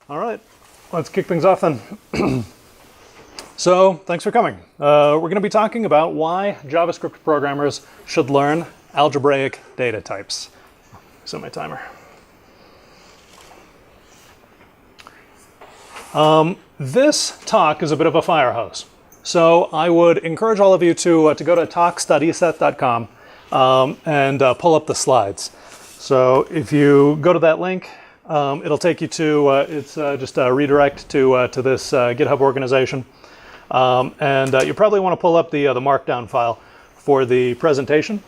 All right, let's kick things off then. So, thanks for coming. We're going to be talking about why JavaScript programmers should learn algebraic data types. Set my timer. This talk is a bit of a fire hose. So I would encourage all of you to go to talkstudyseth.com and pull up the slides. So if you go to that link, it'll take you to, it's just a redirect to this GitHub organization. And you probably want to pull up the markdown file for the presentation.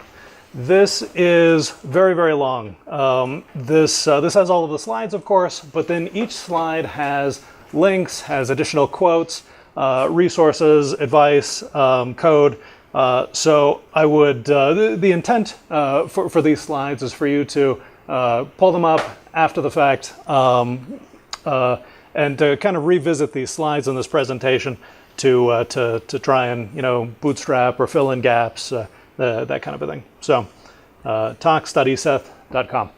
This is very, very long. This has all of the slides, of course, but then each slide has links, has additional quotes, resources, advice, code. So I would, the intent for these slides is for you to pull them up after the fact and to kind of revisit these slides in this presentation to try and, bootstrap or fill in gaps, that kind of a thing. So talkstudyseth.com.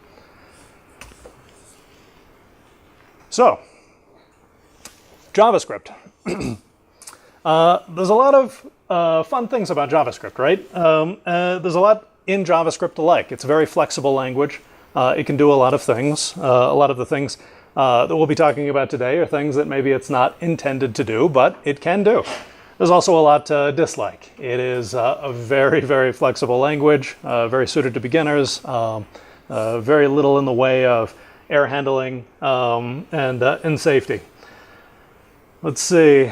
So JavaScript. There's a lot of fun things about JavaScript, right? There's a lot in JavaScript to like. It's a very flexible language. It can do a lot of things. A lot of the things that we'll be talking about today are things that maybe it's not intended to do, but it can do. There's also a lot to dislike. It is a very, very flexible language, very suited to beginners, very little in the way of error handling and safety. Let's see.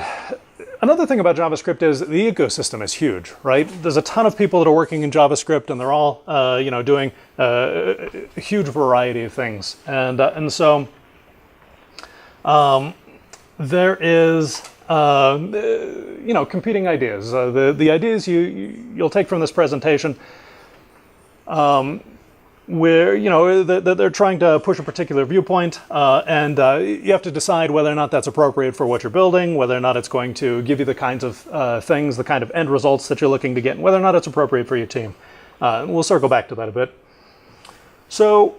Another thing about JavaScript is the ecosystem is huge, right? There's a ton of people that are working in JavaScript, and they're all, doing a huge variety of things. And so there is, competing ideas. The ideas you'll take from this presentation, where they're trying to push a particular viewpoint, and you have to decide whether or not that's appropriate for what you're building, whether or not it's going to give you the kinds of things, the kind of end results that you're looking to get, and whether or not it's appropriate for your team. We'll circle back to that a bit. So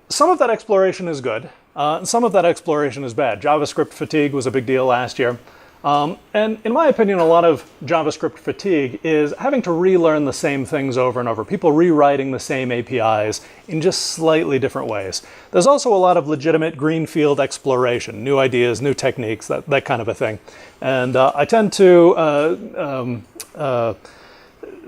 some of that exploration is good, and some of that exploration is bad. JavaScript fatigue was a big deal last year. And in my opinion, a lot of JavaScript fatigue is having to relearn the same things over and over. People rewriting the same APIs in just slightly different ways. There's also a lot of legitimate greenfield exploration, new ideas, new techniques, that kind of a thing. And I tend to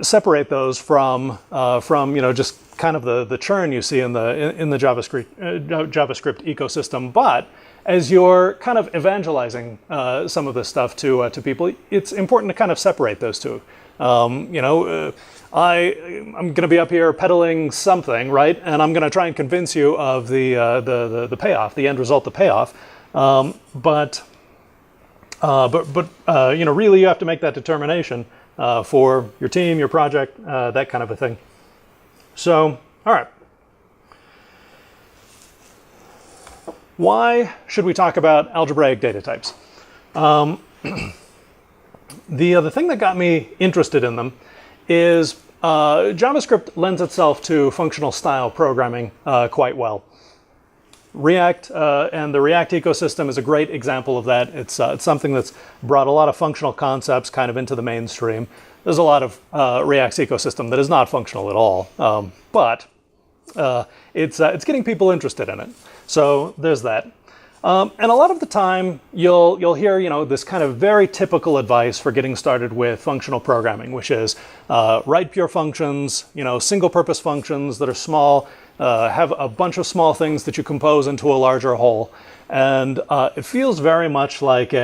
separate those from just kind of the churn you see in the JavaScript ecosystem. But as you're kind of evangelizing some of this stuff to people, it's important to kind of separate those two. I'm going to be up here peddling something, right? And I'm going to try and convince you of the payoff, the end result, the payoff. But really, you have to make that determination for your team, your project, that kind of a thing. So, all right. Why should we talk about algebraic data types? The thing that got me interested in them is JavaScript lends itself to functional style programming quite well. React and the React ecosystem is a great example of that. It's something that's brought a lot of functional concepts kind of into the mainstream. There's a lot of React's ecosystem that is not functional at all, but it's getting people interested in it. So there's that. And a lot of the time you'll hear, this kind of very typical advice for getting started with functional programming, which is write pure functions, single purpose functions that are small, have a bunch of small things that you compose into a larger whole. And it feels very much like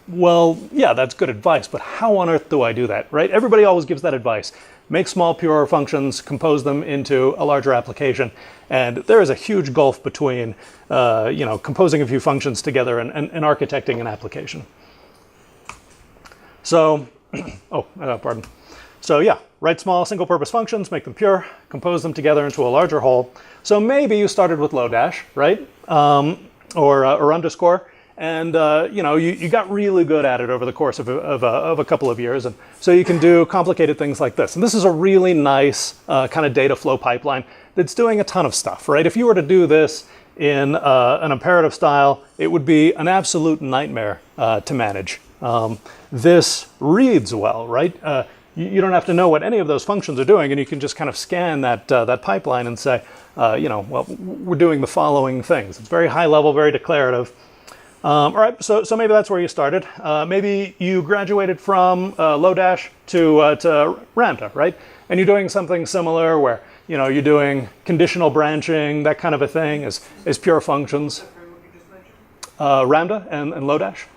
well, yeah, that's good advice, but how on earth do I do that, right? Everybody always gives that advice. Make small, pure functions, compose them into a larger application. And there is a huge gulf between, composing a few functions together and architecting an application. So, pardon. So yeah, write small, single-purpose functions, make them pure, compose them together into a larger whole. So maybe you started with Lodash, right? Or underscore. And you got really good at it over the course of a couple of years. And so you can do complicated things like this. And this is a really nice kind of data flow pipeline that's doing a ton of stuff, right? If you were to do this in an imperative style, it would be an absolute nightmare to manage. This reads well, right? You don't have to know what any of those functions are doing, and you can just kind of scan that pipeline and say, well, we're doing the following things. It's very high level, very declarative. All right, so maybe that's where you started. Maybe you graduated from Lodash to Lambda, right? And you're doing something similar where you're doing conditional branching, that kind of a thing, as pure functions. Lambda and Lodash.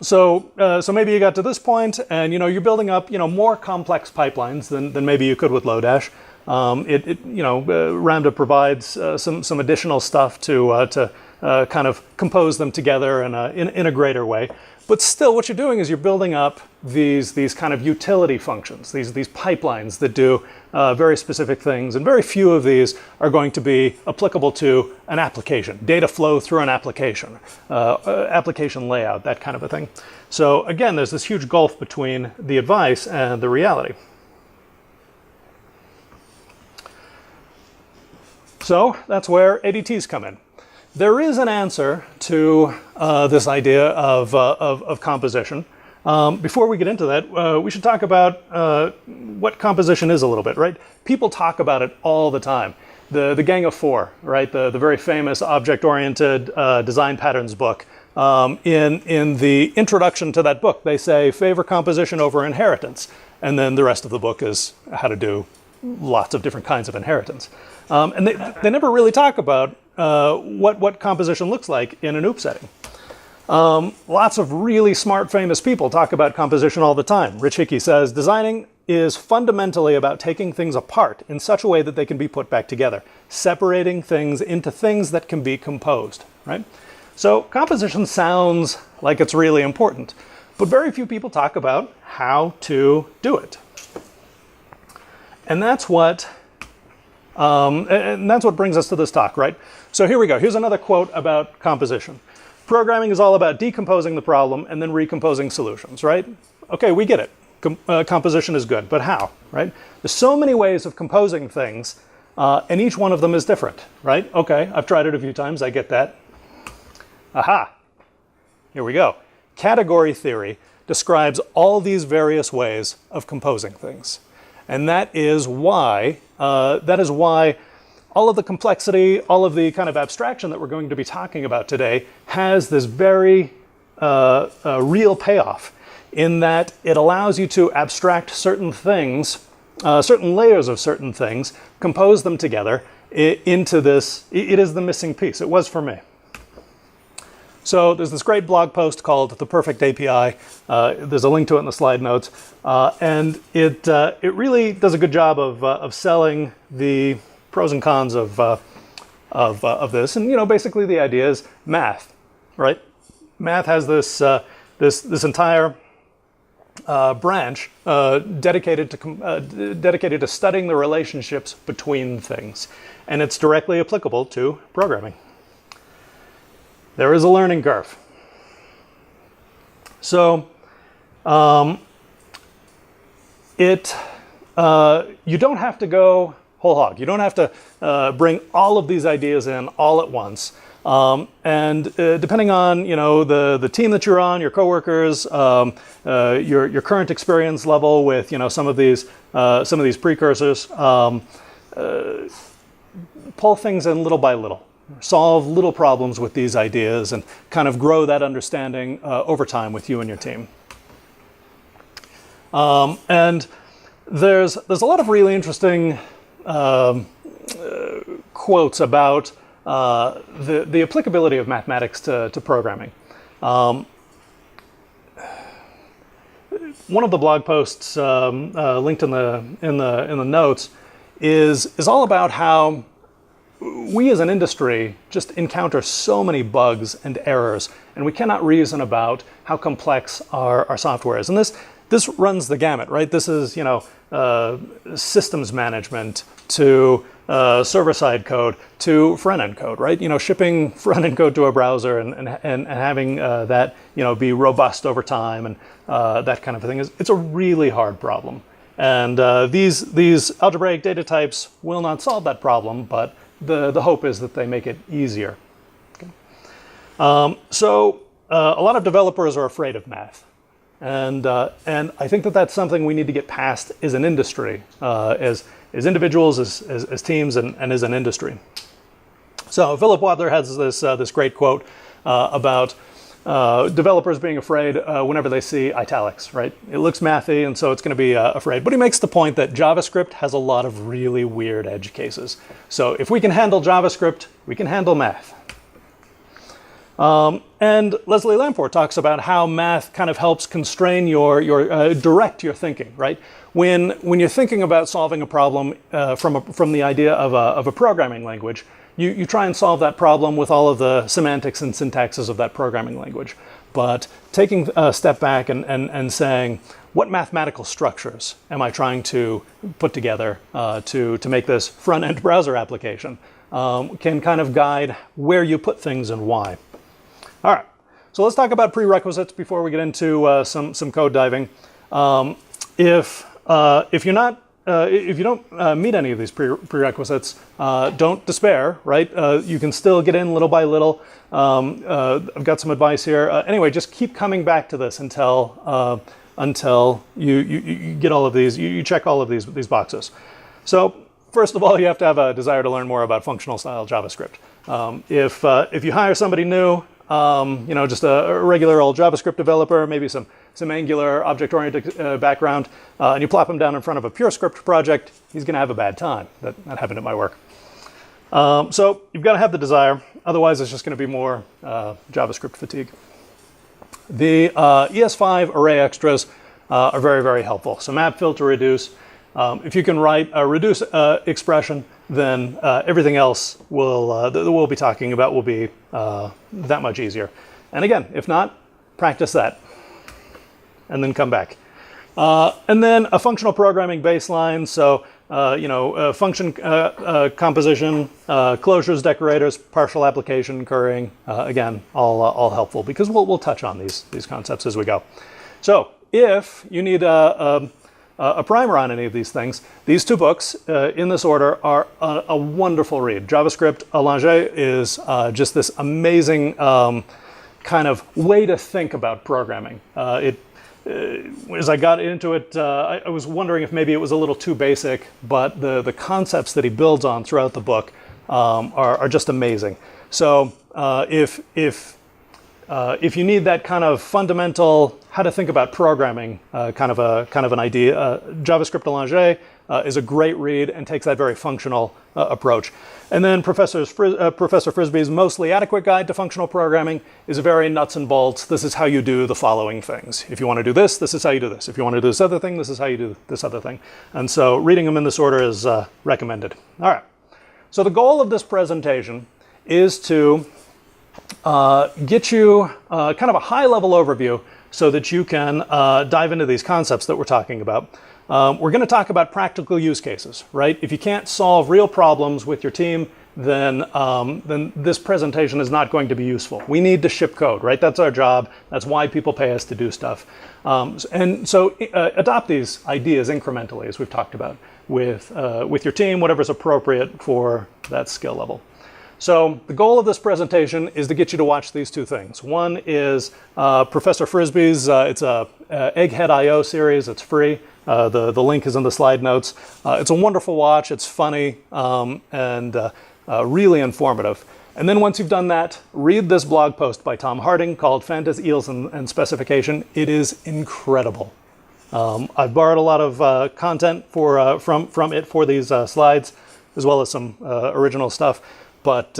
So maybe you got to this point, and you're building up more complex pipelines than maybe you could with Lodash. Lambda provides some additional stuff to kind of compose them together in a greater way. But still, what you're doing is you're building up these kind of utility functions, these pipelines that do very specific things, and very few of these are going to be applicable to an application, data flow through an application, application layout, that kind of a thing. So again, there's this huge gulf between the advice and the reality. So that's where ADTs come in. There is an answer to this idea of composition. Before we get into that, we should talk about what composition is a little bit, right? People talk about it all the time. The Gang of Four, right? The very famous object-oriented design patterns book. In the introduction to that book, they say favor composition over inheritance, and then the rest of the book is how to do lots of different kinds of inheritance. And they never really talk about what composition looks like in an OOP setting. Lots of really smart, famous people talk about composition all the time. Rich Hickey says, designing is fundamentally about taking things apart in such a way that they can be put back together, separating things into things that can be composed, right? So composition sounds like it's really important, but very few people talk about how to do it. And that's what brings us to this talk, right? So here we go. Here's another quote about composition. Programming is all about decomposing the problem and then recomposing solutions, right? Okay, we get it. Composition is good, but how, right? There's so many ways of composing things, and each one of them is different, right? Okay, I've tried it a few times. I get that. Aha. Here we go. Category theory describes all these various ways of composing things. And that is why all of the complexity, all of the kind of abstraction that we're going to be talking about today has this very real payoff in that it allows you to abstract certain things, certain layers of certain things, compose them together into this. It is the missing piece. It was for me. So there's this great blog post called The Perfect API. There's a link to it in the slide notes. And it really does a good job of selling the pros and cons of this. And basically the idea is math, right? Math has this entire branch dedicated to studying the relationships between things. And it's directly applicable to programming. There is a learning curve. So you don't have to go whole hog. You don't have to bring all of these ideas in all at once. And depending on the team that you're on, your coworkers, your current experience level with some of these precursors, pull things in little by little. Solve little problems with these ideas and kind of grow that understanding over time with you and your team. And there's a lot of really interesting quotes about the applicability of mathematics to programming. One of the blog posts linked in the notes is all about how we as an industry just encounter so many bugs and errors, and we cannot reason about how complex our software is. And this runs the gamut, right? This is systems management to server-side code to front-end code, right? Shipping front-end code to a browser and having that be robust over time and that kind of thing it's a really hard problem. And these algebraic data types will not solve that problem, but the hope is that they make it easier. Okay. So a lot of developers are afraid of math. And I think that that's something we need to get past as an industry, as individuals, as teams, and as an industry. So Philip Wadler has this great quote about developers being afraid whenever they see italics, right? It looks mathy, and so it's going to be afraid. But he makes the point that JavaScript has a lot of really weird edge cases. So if we can handle JavaScript, we can handle math. And Leslie Lamport talks about how math kind of helps constrain direct your thinking, right? When you're thinking about solving a problem from the idea of a programming language, you try and solve that problem with all of the semantics and syntaxes of that programming language. But taking a step back and saying, what mathematical structures am I trying to put together to make this front-end browser application can kind of guide where you put things and why. All right, so let's talk about prerequisites before we get into some code diving. If you don't meet any of these prerequisites, don't despair, right? You can still get in little by little. I've got some advice here. Anyway, just keep coming back to this until you get all of these, you check all of these boxes. So first of all, you have to have a desire to learn more about functional style JavaScript. If you hire somebody new, just a regular old JavaScript developer, maybe some Angular object-oriented background, and you plop him down in front of a pure script project, he's going to have a bad time. That happened at my work. So you've got to have the desire. Otherwise, it's just going to be more JavaScript fatigue. The ES5 array extras are very, very helpful. So map, filter, reduce. If you can write a reduce expression, then everything else that we'll be talking about will be that much easier. And again, if not, practice that, and then come back. And then a functional programming baseline, so function composition, closures, decorators, partial application, currying, again, all helpful, because we'll touch on these concepts as we go. So if you need a primer on any of these things, these two books in this order are a wonderful read. JavaScript Algebraic is just this amazing kind of way to think about programming. As I got into it, I was wondering if maybe it was a little too basic, but the concepts that he builds on throughout the book are just amazing. So if you need that kind of fundamental how to think about programming kind of an idea, JavaScript Algebraic is a great read and takes that very functional approach. And then Professor Frisby's Mostly Adequate Guide to Functional Programming is a very nuts and bolts. This is how you do the following things. If you want to do this, this is how you do this. If you want to do this other thing, this is how you do this other thing. And so reading them in this order is recommended. All right. So the goal of this presentation is to get you kind of a high-level overview so that you can dive into these concepts that we're talking about. We're going to talk about practical use cases, right? If you can't solve real problems with your team, then this presentation is not going to be useful. We need to ship code, right? That's our job. That's why people pay us to do stuff. And so adopt these ideas incrementally, as we've talked about, with your team, whatever's appropriate for that skill level. So the goal of this presentation is to get you to watch these two things. One is Professor Frisby's, it's a Egghead.io series, it's free. The link is in the slide notes. It's a wonderful watch, it's funny, and really informative. And then once you've done that, read this blog post by Tom Harding called Fantas, Eels, and Specification. It is incredible. I've borrowed a lot of content from it for these slides, as well as some original stuff. But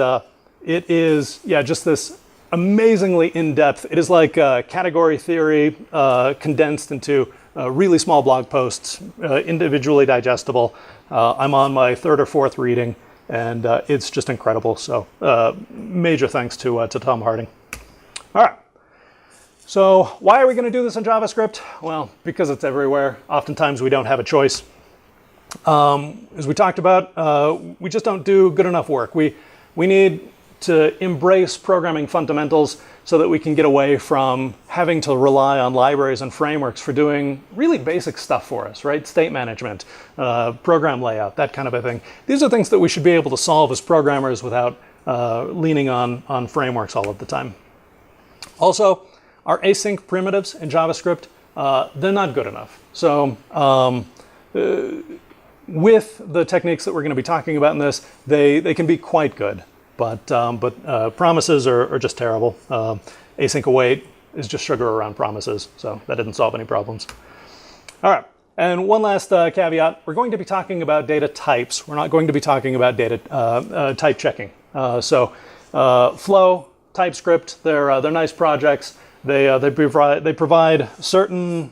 it is, just this amazingly in-depth. It is like category theory condensed into really small blog posts, individually digestible. I'm on my third or fourth reading, and it's just incredible. So major thanks to Tom Harding. All right. So why are we going to do this in JavaScript? Well, because it's everywhere. Oftentimes we don't have a choice. As we talked about, we just don't do good enough work. We need to embrace programming fundamentals so that we can get away from having to rely on libraries and frameworks for doing really basic stuff for us, right? State management, program layout, that kind of a thing. These are things that we should be able to solve as programmers without leaning on frameworks all of the time. Also, our async primitives in JavaScript, they're not good enough. So with the techniques that we're going to be talking about in this, they can be quite good. But promises are just terrible. Async await is just sugar around promises, so that didn't solve any problems. All right, and one last caveat. We're going to be talking about data types. We're not going to be talking about data type checking. Flow, TypeScript, they're nice projects. They provide certain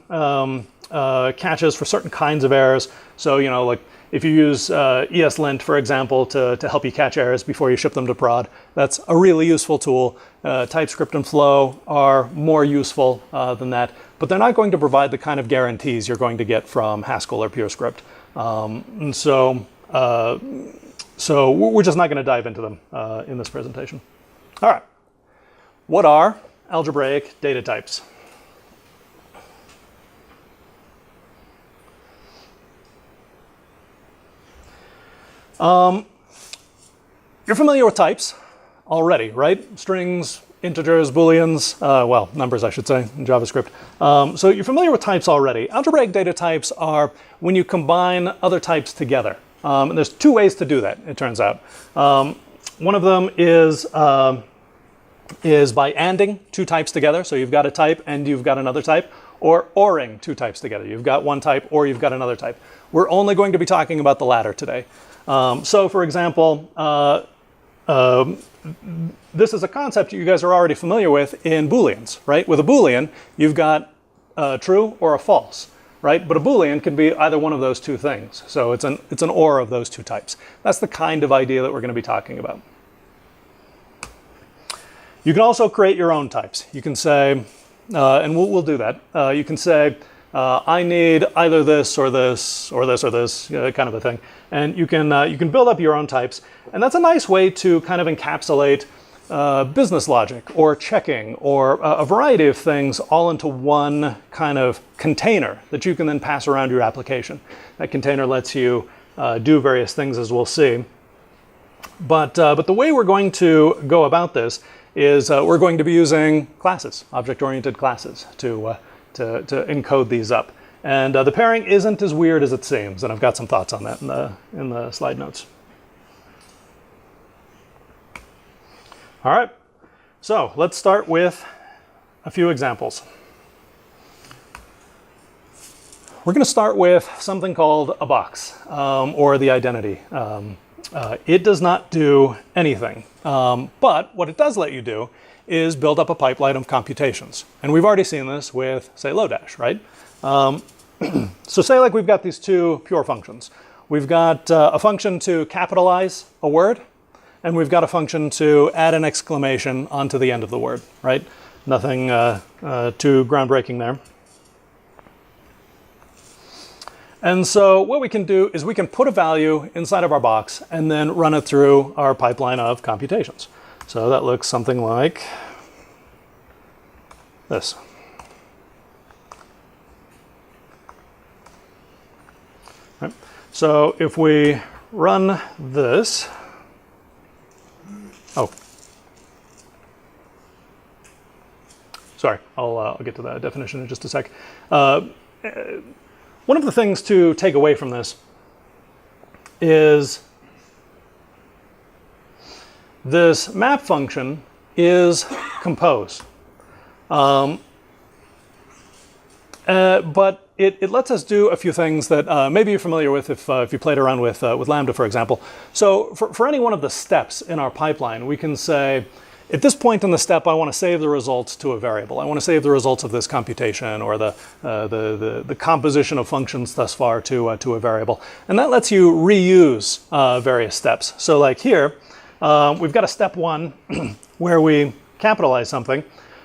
catches for certain kinds of errors. So, you know, like if you use ESLint, for example, to help you catch errors before you ship them to prod, that's a really useful tool. TypeScript and Flow are more useful than that, but they're not going to provide the kind of guarantees you're going to get from Haskell or PureScript. So we're just not going to dive into them in this presentation. All right. What are algebraic data types? You're familiar with types already, right? Strings, integers, booleans, well, numbers, I should say, in JavaScript. So you're familiar with types already. Algebraic data types are when you combine other types together. And there's two ways to do that, it turns out. One of them is by ANDing two types together. So you've got a type and you've got another type, or ORing two types together. You've got one type or you've got another type. We're only going to be talking about the latter today. So for example, this is a concept you guys are already familiar with in Booleans, right? With a Boolean, you've got a true or a false, right? But a Boolean can be either one of those two things. So it's an or of those two types. That's the kind of idea that we're going to be talking about. You can also create your own types. You can say, and we'll do that. You can say, I need either this or this or this or this, kind of a thing. And you can build up your own types. And that's a nice way to kind of encapsulate business logic or checking or a variety of things all into one kind of container that you can then pass around your application. That container lets you do various things, as we'll see. But the way we're going to go about this is we're going to be using classes, object-oriented classes, to encode these up. And the pairing isn't as weird as it seems, and I've got some thoughts on that in the slide notes. All right, so let's start with a few examples. We're going to start with something called a box, or the identity. It does not do anything, but what it does let you do is build up a pipeline of computations. And we've already seen this with, say, Lodash, right? So say like we've got these two pure functions. We've got a function to capitalize a word, and we've got a function to add an exclamation onto the end of the word, right? Nothing too groundbreaking there. And so what we can do is we can put a value inside of our box and then run it through our pipeline of computations. So that looks something like this. Right. So if we run this, oh, sorry, I'll get to that definition in just a sec. One of the things to take away from this is this map function is compose. But it lets us do a few things that maybe you're familiar with if you played around with Lambda, for example. So for any one of the steps in our pipeline, we can say, at this point in the step, I want to save the results to a variable. I want to save the results of this computation or the composition of functions thus far to a variable. And that lets you reuse various steps. So like here, we've got a step one where we capitalize something.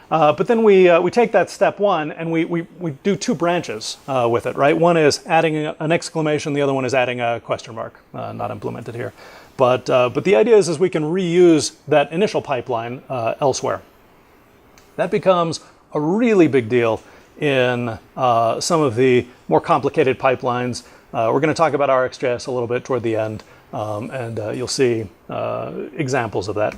But then we take that step one and we do two branches with it, right? One is adding an exclamation, the other one is adding a question mark, not implemented here. But the idea is we can reuse that initial pipeline elsewhere. That becomes a really big deal in some of the more complicated pipelines. We're going to talk about Rxjs a little bit toward the end, and you'll see examples of that.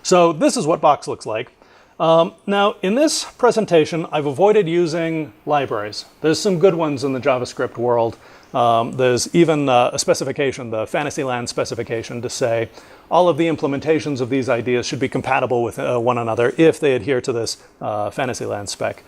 So this is what Box looks like. Now, in this presentation, I've avoided using libraries. There's some good ones in the JavaScript world. There's even a specification, the Fantasyland specification, to say all of the implementations of these ideas should be compatible with one another if they adhere to this Fantasyland spec.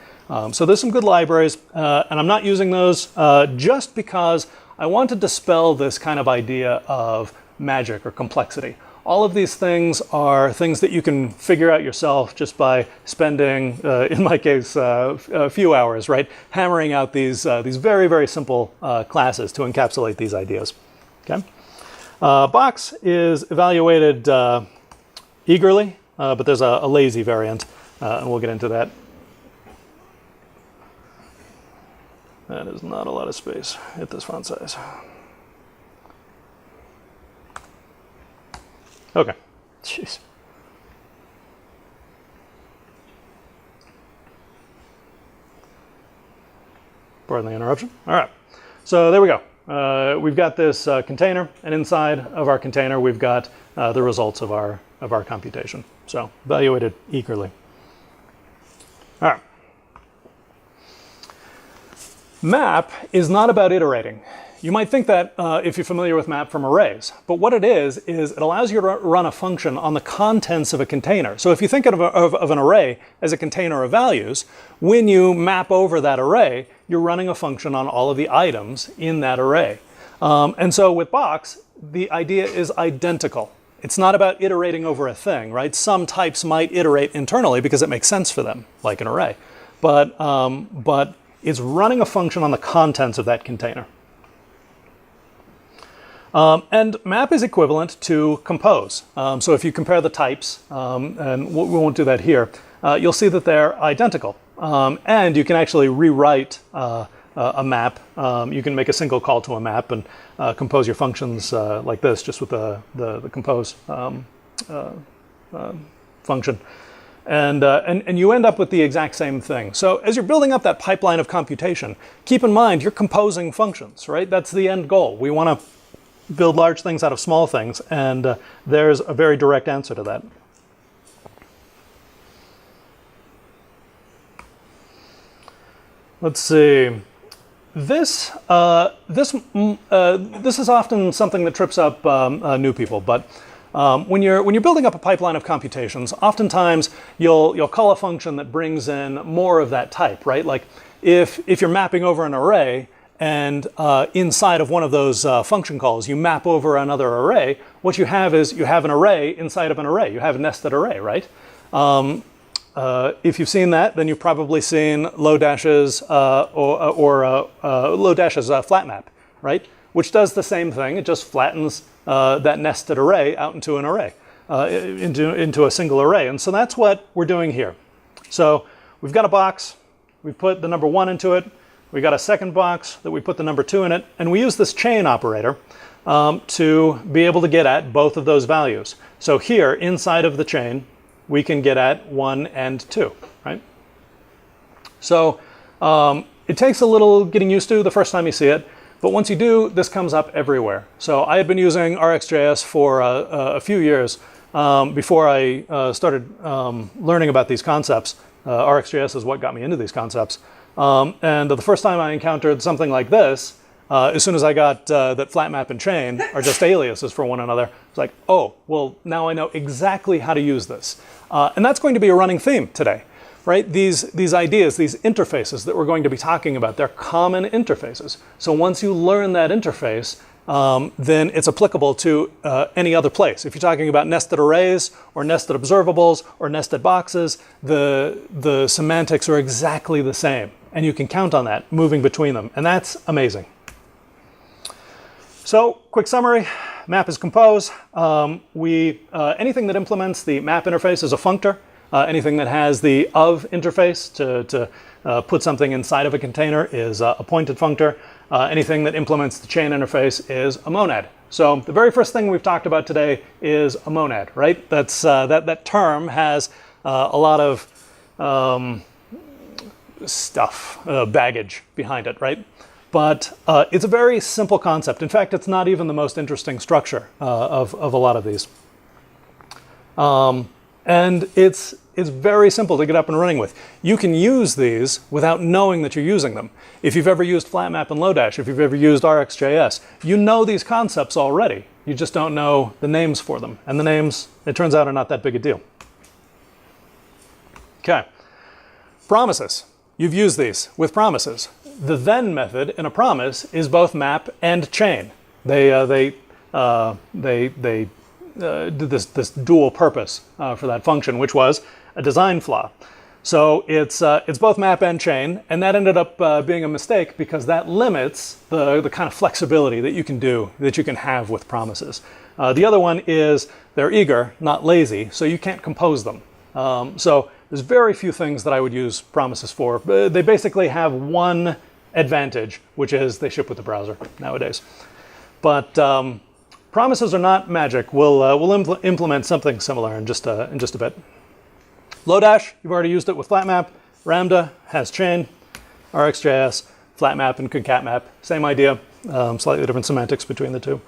So there's some good libraries, and I'm not using those just because I want to dispel this kind of idea of magic or complexity. All of these things are things that you can figure out yourself just by spending, in my case, a few hours, right, hammering out these very, very simple classes to encapsulate these ideas. Okay. Box is evaluated eagerly, but there's a lazy variant, and we'll get into that. That is not a lot of space at this font size. Okay. Jeez. Pardon the interruption. All right. So there we go. We've got this container, and inside of our container, we've got the results of our computation. So evaluated eagerly. All right. Map is not about iterating. You might think that if you're familiar with map from arrays, but what it is it allows you to run a function on the contents of a container. So if you think of an array as a container of values, when you map over that array, you're running a function on all of the items in that array. And so with Box, the idea is identical. It's not about iterating over a thing, right? Some types might iterate internally because it makes sense for them, like an array. But it's running a function on the contents of that container. And map is equivalent to compose. So if you compare the types, and we won't do that here, you'll see that they're identical. And you can actually rewrite a map. You can make a single call to a map and compose your functions like this, just with the compose function. And you end up with the exact same thing. So as you're building up that pipeline of computation, keep in mind you're composing functions, right? That's the end goal. We want to build large things out of small things, and there's a very direct answer to that. Let's see. This is often something that trips up new people, but when you're building up a pipeline of computations, oftentimes you'll call a function that brings in more of that type, right? Like if you're mapping over an array, and inside of one of those function calls, you map over another array, what you have is you have an array inside of an array. You have a nested array, right? If you've seen that, then you've probably seen Lodash's or Lodash's flat map, right? Which does the same thing. It just flattens that nested array out into an array, into a single array. And so that's what we're doing here. So we've got a box. We've put the number 1 into it. We got a second box that we put the number 2 in it, and we use this chain operator to be able to get at both of those values. So here, inside of the chain, we can get at 1 and 2, right? So it takes a little getting used to the first time you see it, but once you do, this comes up everywhere. So I had been using Rxjs for a few years before I started learning about these concepts. Rxjs is what got me into these concepts. And the first time I encountered something like this, as soon as I got that flat map and chain are just aliases for one another, it's like, oh, well, now I know exactly how to use this. And that's going to be a running theme today, right? These ideas, these interfaces that we're going to be talking about, they're common interfaces. So once you learn that interface, then it's applicable to any other place. If you're talking about nested arrays or nested observables or nested boxes, the semantics are exactly the same. And you can count on that moving between them. And that's amazing. So quick summary, map is compose. Anything that implements the map interface is a functor. Anything that has the of interface to put something inside of a container is a pointed functor. Anything that implements the chain interface is a monad. So the very first thing we've talked about today is a monad, right? That's that term has a lot of stuff, baggage behind it, right? But it's a very simple concept. In fact, it's not even the most interesting structure of a lot of these. And it's very simple to get up and running with. You can use these without knowing that you're using them. If you've ever used flatmap and Lodash, if you've ever used Rxjs, you know these concepts already. You just don't know the names for them. And the names, it turns out, are not that big a deal. Okay. Promises. You've used these with promises. The then method in a promise is both map and chain. They did this dual purpose for that function, which was a design flaw. So it's both map and chain, and that ended up being a mistake because that limits the kind of flexibility that you can do, that you can have with promises. The other one is they're eager, not lazy, so you can't compose them. So there's very few things that I would use promises for. They basically have one advantage, which is they ship with the browser nowadays. But promises are not magic. We'll implement something similar in just a bit. Lodash, you've already used it with flatmap. Lambda has chain. Rxjs, flatmap and concatmap, same idea, slightly different semantics between the two.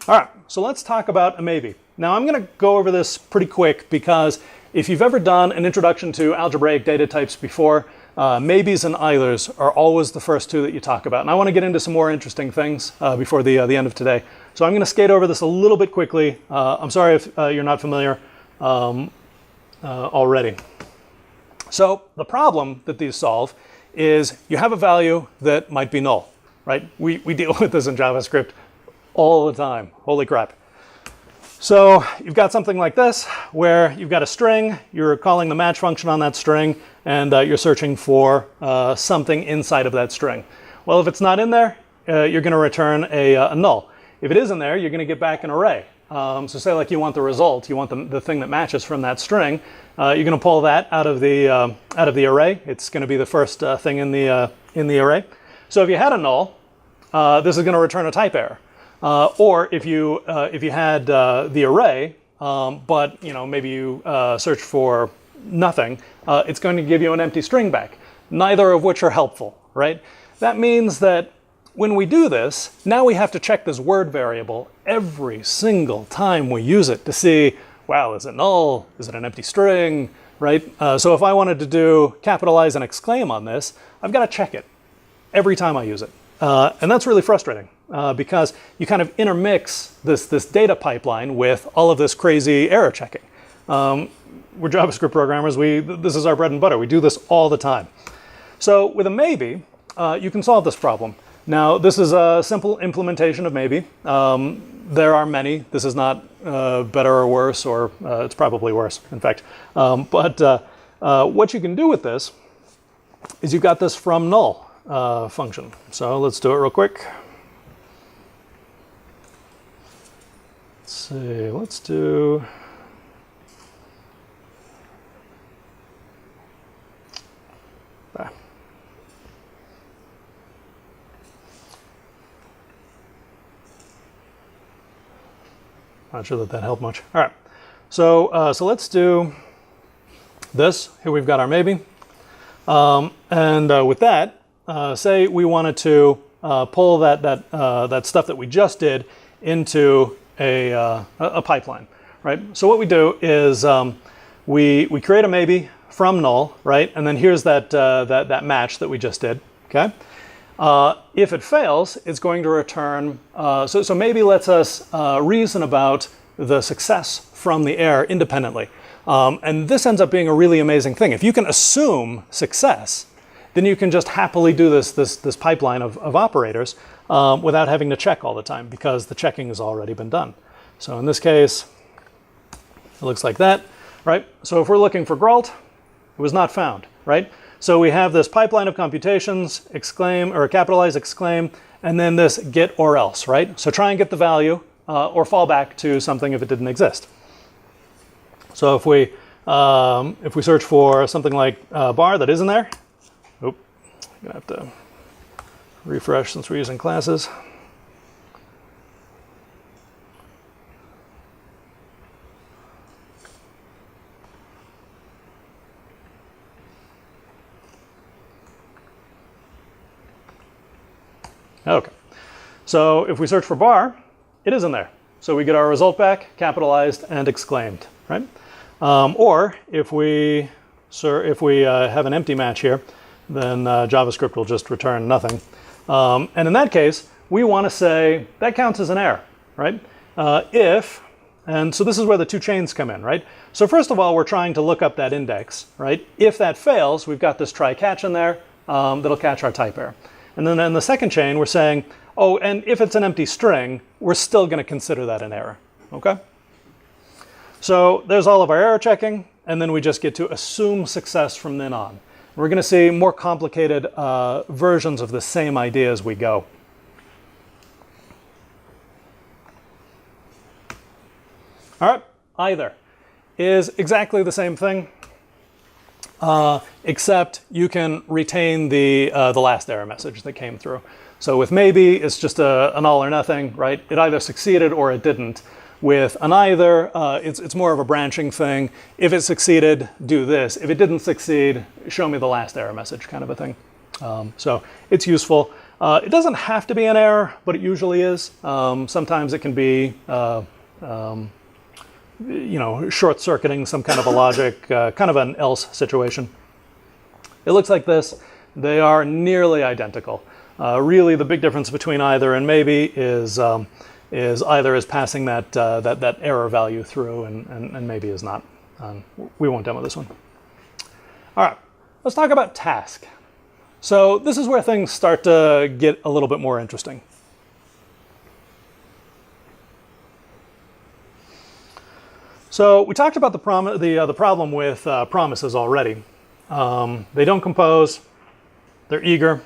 All right, so let's talk about a maybe. Now I'm going to go over this pretty quick because if you've ever done an introduction to algebraic data types before, maybes and eithers are always the first two that you talk about. And I want to get into some more interesting things before the end of today. So I'm going to skate over this a little bit quickly. I'm sorry if you're not familiar already. So the problem that these solve is you have a value that might be null, right? We deal with this in JavaScript all the time. Holy crap. So you've got something like this where you've got a string, you're calling the match function on that string, and you're searching for something inside of that string. Well, if it's not in there, you're going to return a null. If it is in there, you're going to get back an array. So say like you want the result, you want the thing that matches from that string. You're going to pull that out of the array. It's going to be the first thing in the array. So if you had a null, this is going to return a type error. Or if you had the array, but maybe you search for nothing, it's going to give you an empty string back. Neither of which are helpful, right? That means that when we do this, now we have to check this word variable every single time we use it to see, wow, is it null? Is it an empty string? Right? So if I wanted to do capitalize and exclaim on this, I've got to check it every time I use it. And that's really frustrating because you kind of intermix this data pipeline with all of this crazy error checking. We're JavaScript programmers. This is our bread and butter. We do this all the time. So with a maybe, you can solve this problem. Now, this is a simple implementation of maybe. There are many. This is not better or worse, or it's probably worse, in fact. But what you can do with this is you've got this from null function. So let's do it real quick. Let's see. Let's do... Not sure that helped much. All right, so let's do this. Here we've got our maybe, and with that, say we wanted to pull that stuff that we just did into a pipeline, right? So what we do is we create a maybe from null, right? And then here's that match that we just did. Okay. If it fails, it's going to return, so maybe lets us reason about the success from the error independently. And this ends up being a really amazing thing. If you can assume success, then you can just happily do this pipeline of operators without having to check all the time because the checking has already been done. So in this case, it looks like that, right? So if we're looking for Gralt, it was not found, right? So we have this pipeline of computations, exclaim, or capitalize, exclaim, and then this get or else, right? So try and get the value or fall back to something if it didn't exist. So if we search for something like bar that isn't there, I'm gonna have to refresh since we're using classes. Okay. So if we search for bar, it is in there. So we get our result back, capitalized and exclaimed, right? Or if we have an empty match here, then JavaScript will just return nothing. And in that case, we want to say that counts as an error, right? And so this is where the two chains come in, right? So first of all, we're trying to look up that index, right? If that fails, we've got this try catch in there that'll catch our type error. And then in the second chain, we're saying, oh, and if it's an empty string, we're still going to consider that an error, okay? So there's all of our error checking, and then we just get to assume success from then on. We're going to see more complicated versions of the same idea as we go. All right, either is exactly the same thing, except you can retain the last error message that came through. So with maybe, it's just an all or nothing, right? It either succeeded or it didn't. With an either, it's more of a branching thing. If it succeeded, do this. If it didn't succeed, show me the last error message, kind of a thing. So it's useful. It doesn't have to be an error, but it usually is. Sometimes it can be short-circuiting some kind of a logic, kind of an else situation. It looks like this. They are nearly identical. Really, the big difference between either and maybe is either is passing that error value through and maybe is not. We won't demo this one. All right, let's talk about task. So this is where things start to get a little bit more interesting. So we talked about the problem with promises already. They don't compose. They're eager.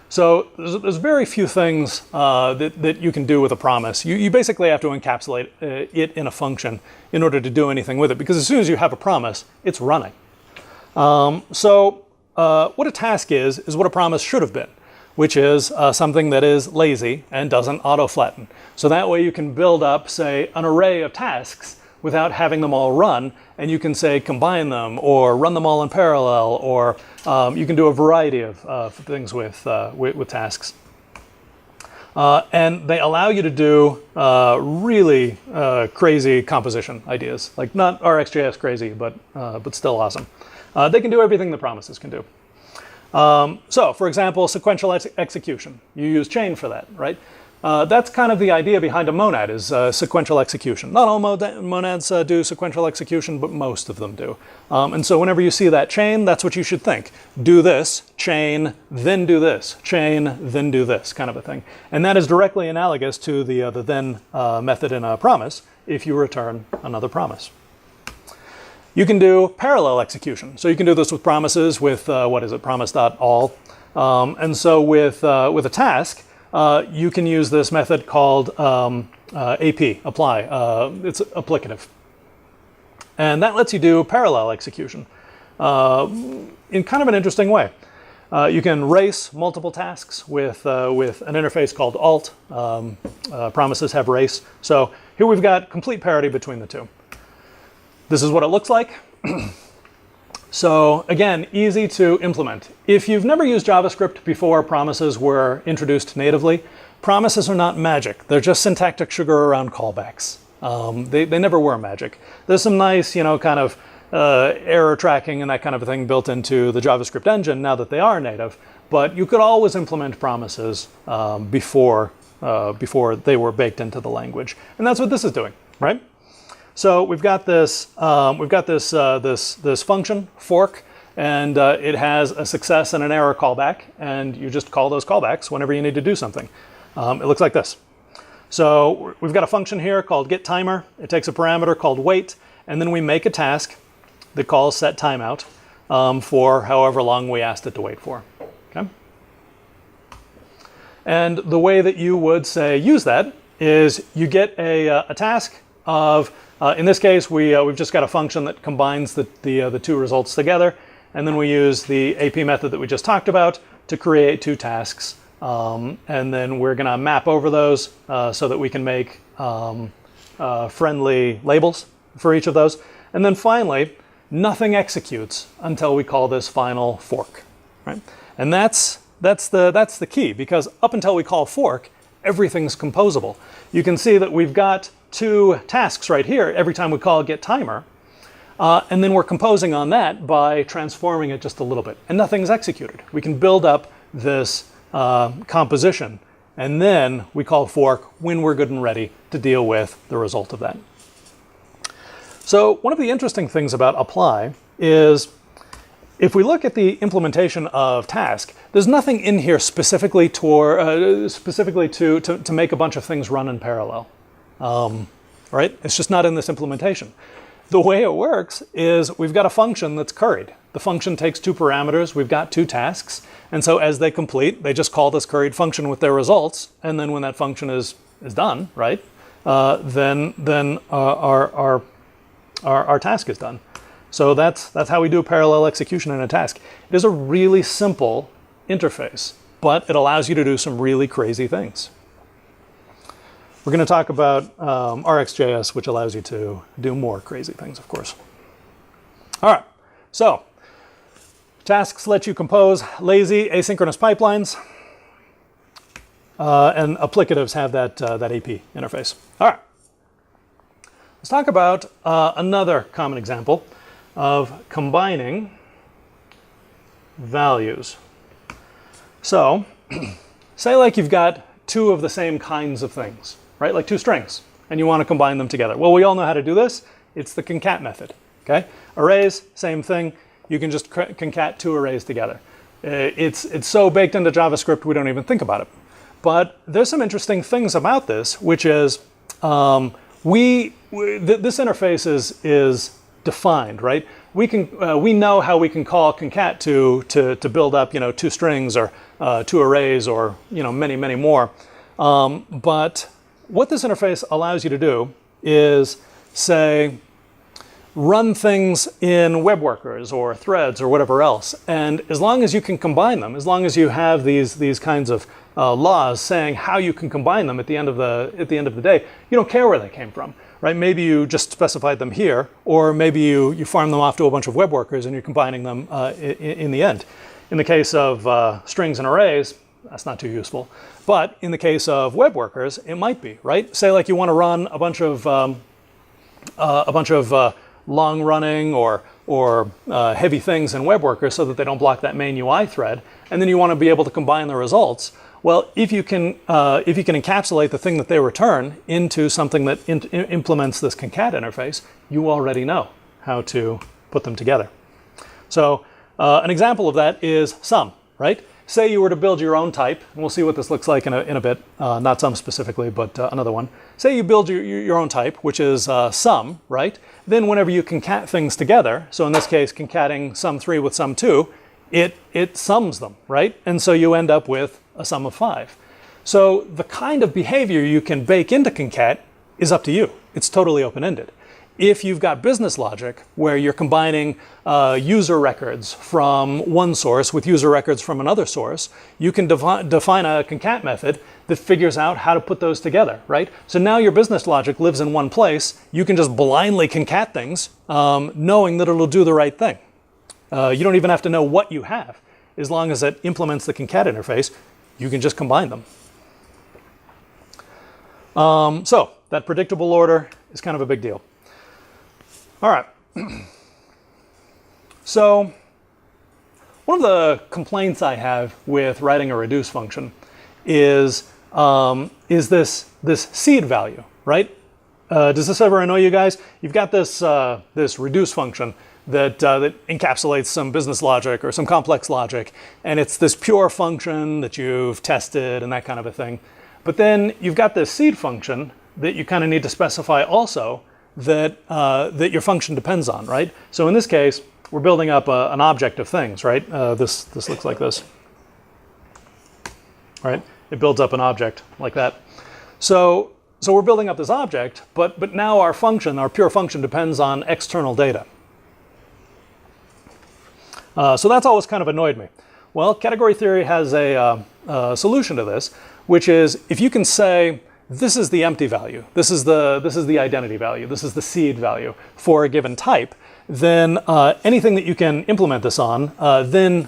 So there's very few things that you can do with a promise. You basically have to encapsulate it in a function in order to do anything with it, because as soon as you have a promise, it's running. So what a task is what a promise should have been, which is something that is lazy and doesn't auto-flatten. So that way you can build up, say, an array of tasks without having them all run, and you can, say, combine them or run them all in parallel, or you can do a variety of things with tasks. And they allow you to do really crazy composition ideas, like not Rxjs crazy, but still awesome. They can do everything the promises can do. So, for example, sequential execution. You use chain for that, right? That's kind of the idea behind a monad, is sequential execution. Not all monads do sequential execution, but most of them do. And so whenever you see that chain, that's what you should think. Do this, chain, then do this, chain, then do this, kind of a thing. And that is directly analogous to the then method in a promise if you return another promise. You can do parallel execution. So you can do this with promises with, promise.all. And so with a task, you can use this method called AP, apply. It's applicative. And that lets you do parallel execution in kind of an interesting way. You can race multiple tasks with an interface called alt. Promises have race. So here we've got complete parity between the two. This is what it looks like. So again, easy to implement. If you've never used JavaScript before promises were introduced natively, promises are not magic. They're just syntactic sugar around callbacks. They never were magic. There's some nice, kind of error tracking and that kind of a thing built into the JavaScript engine now that they are native. But you could always implement promises before they were baked into the language. And that's what this is doing, right? So we've got this this function fork, and it has a success and an error callback, and you just call those callbacks whenever you need to do something. It looks like this. So we've got a function here called getTimer. It takes a parameter called wait, and then we make a task that calls setTimeout for however long we asked it to wait for. Okay. And the way that you would say use that is you get a task of in this case, we've just got a function that combines the two results together, and then we use the AP method that we just talked about to create two tasks, and then we're going to map over those so that we can make friendly labels for each of those. And then finally, nothing executes until we call this final fork, right? And that's that's the key, because up until we call fork, everything's composable. You can see that we've got two tasks right here every time we call get timer, and then we're composing on that by transforming it just a little bit, and nothing's executed. We can build up this composition, and then we call fork when we're good and ready to deal with the result of that. So one of the interesting things about apply is, if we look at the implementation of task, there's nothing in here specifically to make a bunch of things run in parallel. Right? It's just not in this implementation. The way it works is we've got a function that's curried. The function takes two parameters. We've got two tasks. And so as they complete, they just call this curried function with their results. And then when that function is done, right, then our task is done. So that's how we do parallel execution in a task. It is a really simple interface, but it allows you to do some really crazy things. We're going to talk about Rxjs, which allows you to do more crazy things, of course. All right, so tasks let you compose lazy asynchronous pipelines, and applicatives have that AP interface. All right, let's talk about another common example of combining values. So say like you've got two of the same kinds of things, right? Like two strings, and you want to combine them together. Well, we all know how to do this. It's the concat method, okay? Arrays, same thing. You can just concat two arrays together. It's so baked into JavaScript, we don't even think about it. But there's some interesting things about this, which is this interface is defined, right? We know how we can call concat to build up, two strings or two arrays or many, many more. But what this interface allows you to do is, say, run things in web workers or threads or whatever else. And as long as you can combine them, as long as you have these kinds of laws saying how you can combine them at the end of the day, you don't care where they came from, right? Maybe you just specified them here, or maybe you farm them off to a bunch of web workers and you're combining them in the end. In the case of strings and arrays, that's not too useful. But in the case of web workers, it might be, right? Say like you want to run a bunch of long-running or heavy things in web workers so that they don't block that main UI thread, and then you want to be able to combine the results. Well, if you can encapsulate the thing that they return into something that implements this concat interface, you already know how to put them together. So an example of that is sum, right? Say you were to build your own type, and we'll see what this looks like in a bit, not sum specifically, but another one. Say you build your own type, which is sum, right? Then whenever you concat things together, so in this case, concating sum3 with sum2, it sums them, right? And so you end up with a sum of 5. So the kind of behavior you can bake into concat is up to you. It's totally open-ended. If you've got business logic where you're combining user records from one source with user records from another source, you can define a concat method that figures out how to put those together, right? So now your business logic lives in one place. You can just blindly concat things, knowing that it'll do the right thing. You don't even have to know what you have. As long as it implements the concat interface, you can just combine them. So that predictable order is kind of a big deal. All right. So one of the complaints I have with writing a reduce function is this seed value, right? Does this ever annoy you guys? You've got this reduce function that encapsulates some business logic or some complex logic, and it's this pure function that you've tested and that kind of a thing. But then you've got this seed function that you kind of need to specify also that your function depends on, right? So in this case, we're building up an object of things, right? This looks like this, right? It builds up an object like that. So we're building up this object, but now our function, our pure function, depends on external data. So that's always kind of annoyed me. Well, category theory has a solution to this, which is if you can say, this is the empty value, this is the identity value, this is the seed value for a given type, then anything that you can implement this on then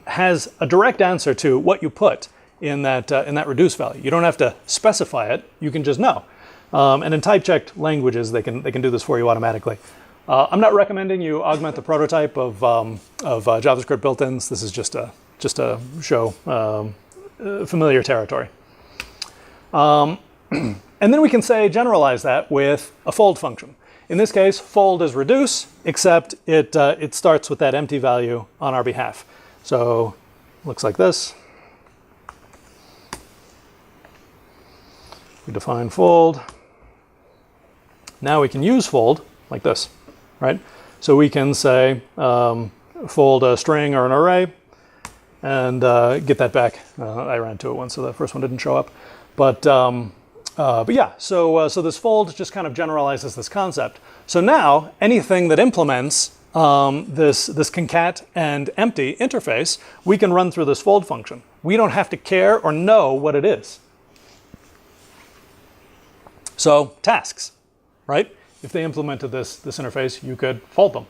has a direct answer to what you put in that reduce value. You don't have to specify it. You can just know. And in type-checked languages, they can do this for you automatically. I'm not recommending you augment the prototype of JavaScript built-ins. This is just to show familiar territory. And then we can say generalize that with a fold function. In this case, fold is reduce, except it starts with that empty value on our behalf. So looks like this. We define fold. Now we can use fold like this, right? So we can say fold a string or an array and get that back. I ran into it once, so the first one didn't show up. But yeah, so this fold just kind of generalizes this concept. So now anything that implements this concat and empty interface, we can run through this fold function. We don't have to care or know what it is. So tasks, right? If they implemented this interface, you could fold them.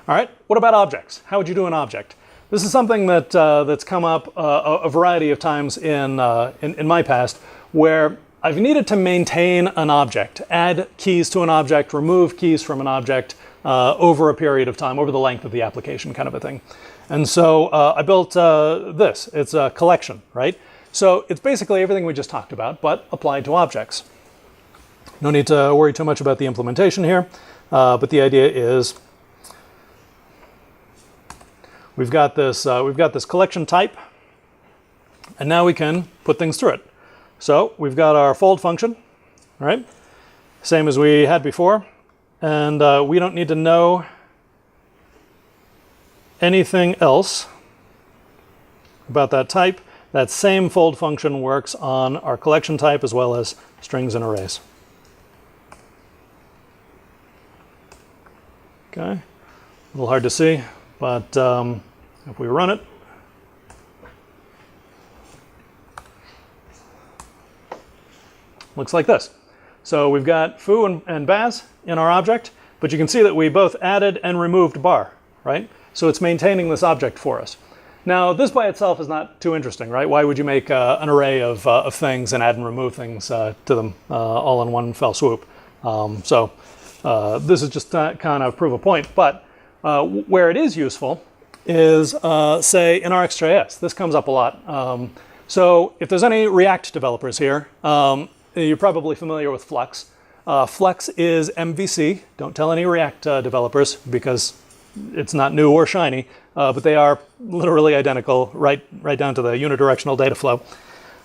All right, what about objects? How would you do an object? This is something that that's come up a variety of times in my past, where I've needed to maintain an object, add keys to an object, remove keys from an object over a period of time, over the length of the application, kind of a thing. And so I built this. It's a collection, right? So it's basically everything we just talked about, but applied to objects. No need to worry too much about the implementation here, but the idea is we've got this collection type, and now we can put things through it. So we've got our fold function, right? Same as we had before, and we don't need to know anything else about that type. That same fold function works on our collection type as well as strings and arrays. Okay, a little hard to see, but if we run it, looks like this. So we've got foo and baz in our object, but you can see that we both added and removed bar, right? So it's maintaining this object for us. Now, this by itself is not too interesting, right? Why would you make an array of things and add and remove things to them all in one fell swoop? This is just to kind of prove a point. But where it is useful is, say, in Rxjs. This comes up a lot. So if there's any React developers here, you're probably familiar with Flux. Flux is MVC. Don't tell any React developers because it's not new or shiny, but they are literally identical right down to the unidirectional data flow.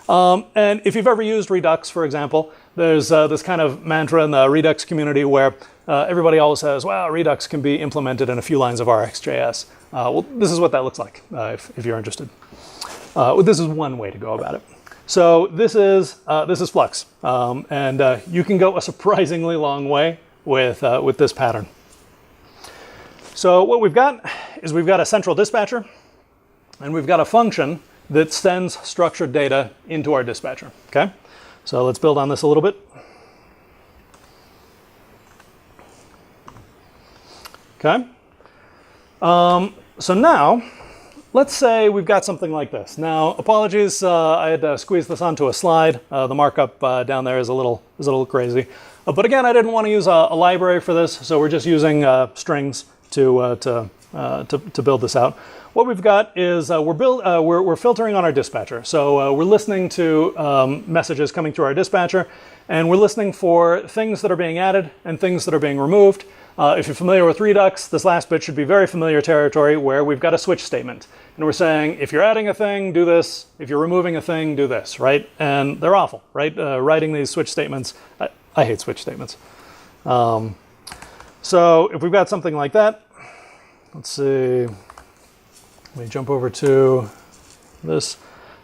And if you've ever used Redux, for example, there's this kind of mantra in the Redux community where everybody always says, well, Redux can be implemented in a few lines of Rxjs. Well, this is what that looks like, if you're interested. This is one way to go about it. So this is Flux, and you can go a surprisingly long way with this pattern. So what we've got is we've got a central dispatcher, and we've got a function that sends structured data into our dispatcher, okay? So let's build on this a little bit. Okay. So now, let's say we've got something like this. Now, apologies, I had to squeeze this onto a slide. The markup down there is a little crazy. But again, I didn't want to use a library for this, so we're just using strings to build this out. What we've got is we're filtering on our dispatcher. So we're listening to messages coming through our dispatcher, and we're listening for things that are being added and things that are being removed. If you're familiar with Redux, this last bit should be very familiar territory where we've got a switch statement. And we're saying, if you're adding a thing, do this. If you're removing a thing, do this, right? And they're awful, right? Writing these switch statements, I hate switch statements. So if we've got something like that, let's see, let me jump over to this.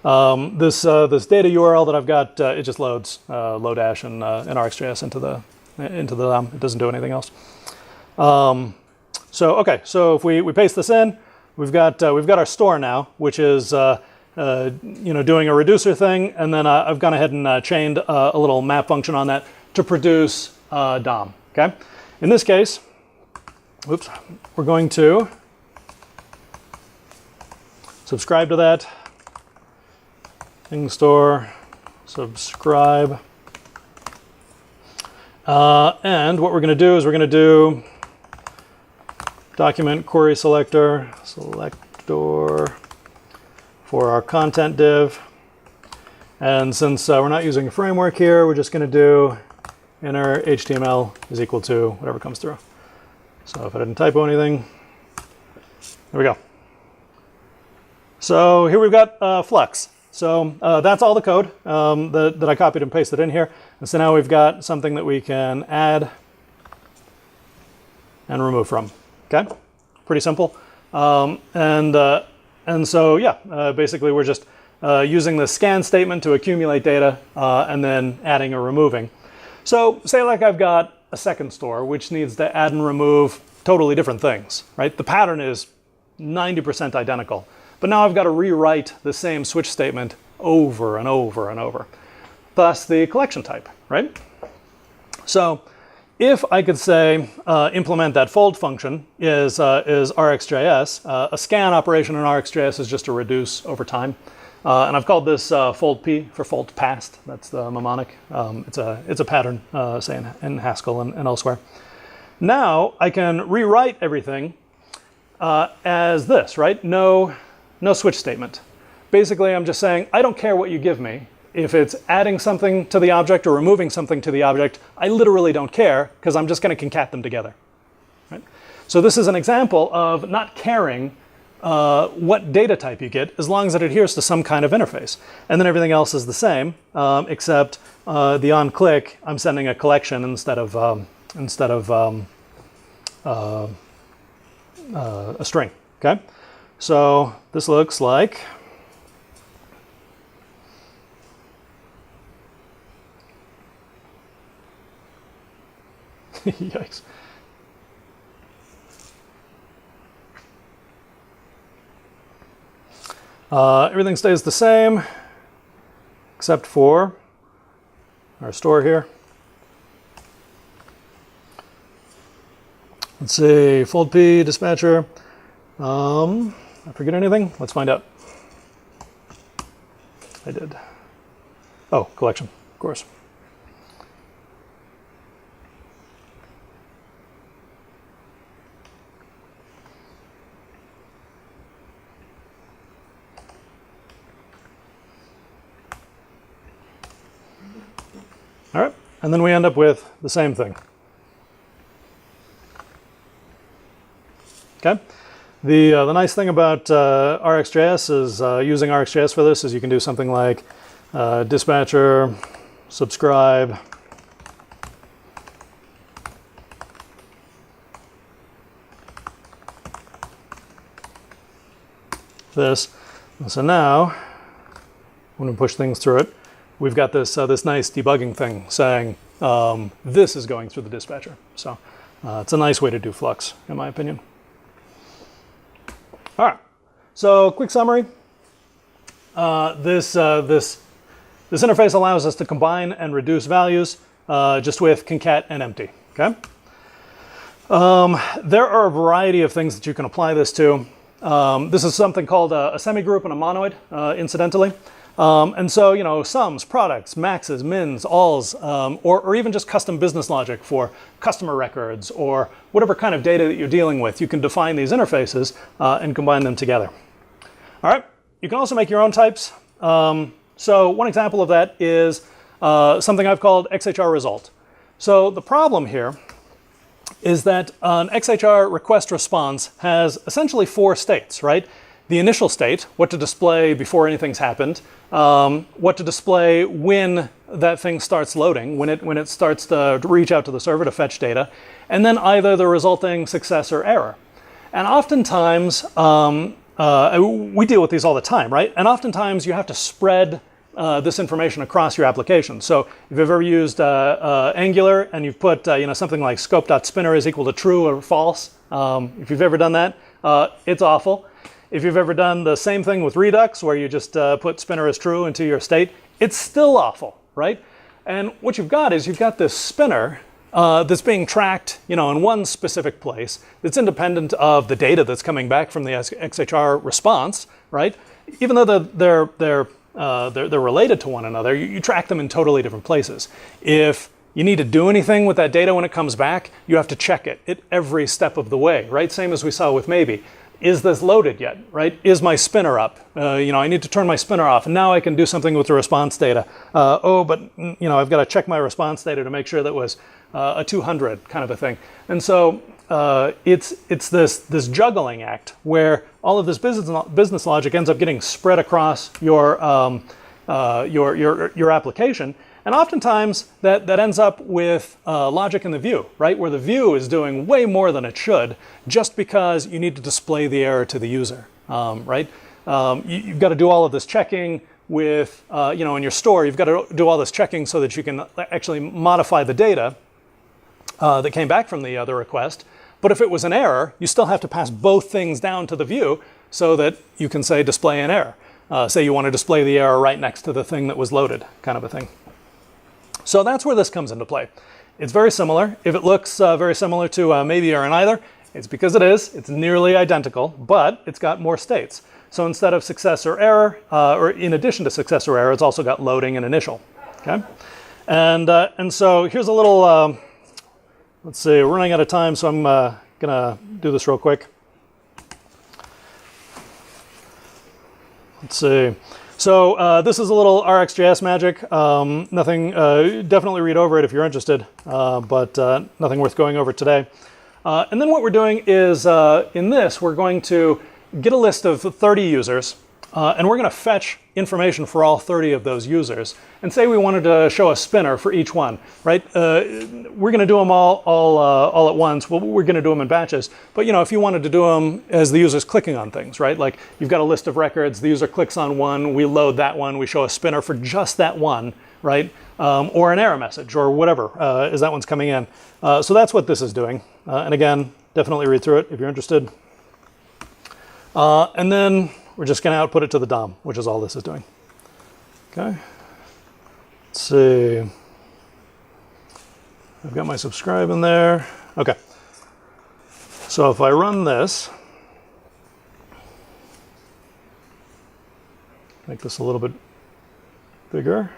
This data URL that I've got, it just loads Lodash and Rxjs into the it doesn't do anything else. So if we paste this in, we've got our store now, which is doing a reducer thing, and then I've gone ahead and chained a little map function on that to produce DOM. Okay? In this case, oops, we're going to subscribe to that. Thing store, subscribe. And what we're going to do is we're going to do document query selector for our content div. And since we're not using a framework here, we're just going to do inner HTML is equal to whatever comes through. So if I didn't typo anything, there we go. So here we've got Flux. So that's all the code that I copied and pasted in here. And so now we've got something that we can add and remove from. Okay, pretty simple. And so yeah, basically we're just using the scan statement to accumulate data and then adding or removing. So say like I've got a second store which needs to add and remove totally different things, right? The pattern is 90% identical. But now I've got to rewrite the same switch statement over and over and over. Thus the collection type, right? So if I could say implement that fold function is Rxjs, a scan operation in Rxjs is just a reduce over time. And I've called this fold p for fold past. That's the mnemonic. It's a pattern, say in Haskell and elsewhere. Now I can rewrite everything as this, right? No switch statement. Basically, I'm just saying, I don't care what you give me. If it's adding something to the object or removing something to the object, I literally don't care because I'm just going to concat them together. Right? So this is an example of not caring what data type you get as long as it adheres to some kind of interface. And then everything else is the same, except the on-click, I'm sending a collection instead of a string. Okay? So this looks like yikes. Everything stays the same except for our store here. Let's see, fold p, dispatcher. I forget anything? Let's find out. I did. Oh, collection, of course. All right, and then we end up with the same thing. Okay. The nice thing about Rxjs is using Rxjs for this is you can do something like dispatcher, subscribe, this. And so now, when we push things through it, we've got this this nice debugging thing saying this is going through the dispatcher. So it's a nice way to do Flux, in my opinion. All right, so quick summary. This interface allows us to combine and reduce values just with concat and empty. Okay. There are a variety of things that you can apply this to. This is something called a semigroup and a monoid, incidentally. And so, you know, sums, products, maxes, mins, alls, or even just custom business logic for customer records or whatever kind of data that you're dealing with. You can define these interfaces and combine them together. All right. You can also make your own types. So one example of that is something I've called Xhr Result. So the problem here is that an Xhr request response has essentially 4 states, right? The initial state, what to display before anything's happened, what to display when that thing starts loading, when it starts to reach out to the server to fetch data, and then either the resulting success or error. And oftentimes, we deal with these all the time, right? And oftentimes you have to spread this information across your application. So if you've ever used Angular and you've put you know, something like scope.spinner is equal to true or false, if you've ever done that, it's awful. If you've ever done the same thing with Redux, where you just put spinner as true into your state, it's still awful, right? And what you've got is you've got this spinner that's being tracked, in one specific place that's independent of the data that's coming back from the Xhr response, right? Even though they're related to one another, you track them in totally different places. If you need to do anything with that data when it comes back, you have to check it at every step of the way, right? Same as we saw with maybe. Is this loaded yet, right? Is my spinner up? I need to turn my spinner off, and now I can do something with the response data. But I've got to check my response data to make sure that was a 200 kind of a thing. And so it's this juggling act where all of this business logic ends up getting spread across your application. And oftentimes that ends up with logic in the view, right? Where the view is doing way more than it should just because you need to display the error to the user, right? You've got to do all of this checking with, in your store, you've got to do all this checking so that you can actually modify the data that came back from the other request. But if it was an error, you still have to pass both things down to the view so that you can say display an error. Say you want to display the error right next to the thing that was loaded, kind of a thing. So that's where this comes into play. It's very similar. If it looks very similar to maybe or an either, it's because it is. It's nearly identical, but it's got more states. So instead of success or error, or in addition to success or error, it's also got loading and initial. Okay, and so here's a little. Let's see, we're running out of time, so I'm gonna do this real quick. Let's see. So this is a little Rxjs magic. Nothing, definitely read over it if you're interested, but nothing worth going over today. And then what we're doing is, in this, we're going to get a list of 30 users, and we're going to fetch information for all 30 of those users. And say we wanted to show a spinner for each one, right? We're going to do them all at once. Well, we're going to do them in batches. But if you wanted to do them as the user's clicking on things, right? Like you've got a list of records, the user clicks on one, we load that one, we show a spinner for just that one, right? Or an error message or whatever as that one's coming in. So that's what this is doing. And again, definitely read through it if you're interested. And then we're just going to output it to the DOM, which is all this is doing. Okay. Let's see. I've got my subscribe in there. Okay. So if I run this, make this a little bit bigger.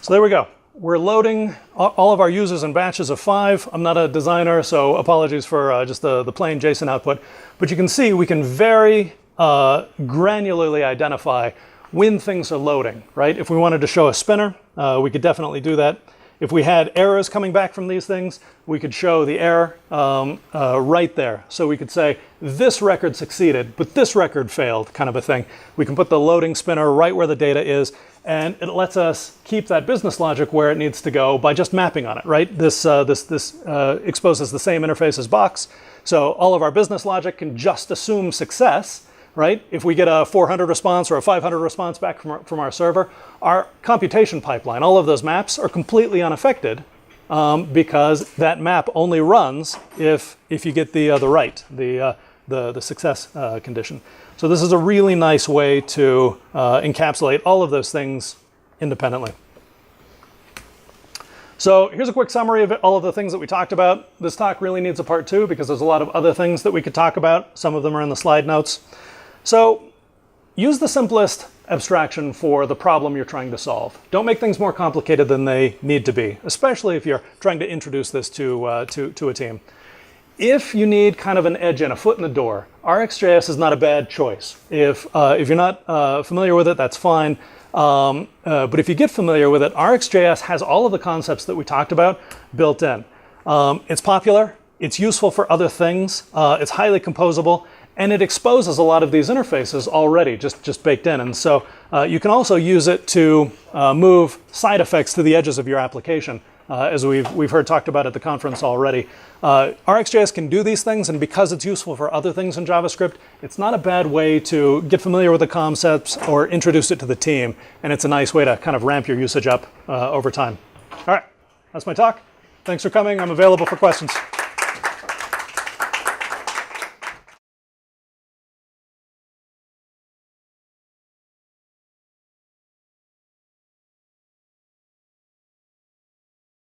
So there we go. We're loading all of our users in batches of 5. I'm not a designer, so apologies for just the plain JSON output. But you can see we can very granularly identify when things are loading, right? If we wanted to show a spinner, we could definitely do that. If we had errors coming back from these things, we could show the error right there. So we could say, this record succeeded, but this record failed, kind of a thing. We can put the loading spinner right where the data is, and it lets us keep that business logic where it needs to go by just mapping on it, right? This exposes the same interface as box. So all of our business logic can just assume success, right? If we get a 400 response or a 500 response back from our server, our computation pipeline, all of those maps are completely unaffected because that map only runs if you get the success condition. So this is a really nice way to encapsulate all of those things independently. So here's a quick summary of all of the things that we talked about. This talk really needs a part 2 because there's a lot of other things that we could talk about. Some of them are in the slide notes. So use the simplest abstraction for the problem you're trying to solve. Don't make things more complicated than they need to be, especially if you're trying to introduce this to a team. If you need kind of an edge and a foot in the door, Rxjs is not a bad choice. If you're not familiar with it, that's fine. But if you get familiar with it, Rxjs has all of the concepts that we talked about built in. It's popular, it's useful for other things, it's highly composable, and it exposes a lot of these interfaces already, just baked in. And so you can also use it to move side effects to the edges of your application, as we've heard talked about at the conference already. Rxjs can do these things, and because it's useful for other things in JavaScript, it's not a bad way to get familiar with the concepts or introduce it to the team. And it's a nice way to kind of ramp your usage up over time. All right, that's my talk. Thanks for coming. I'm available for questions.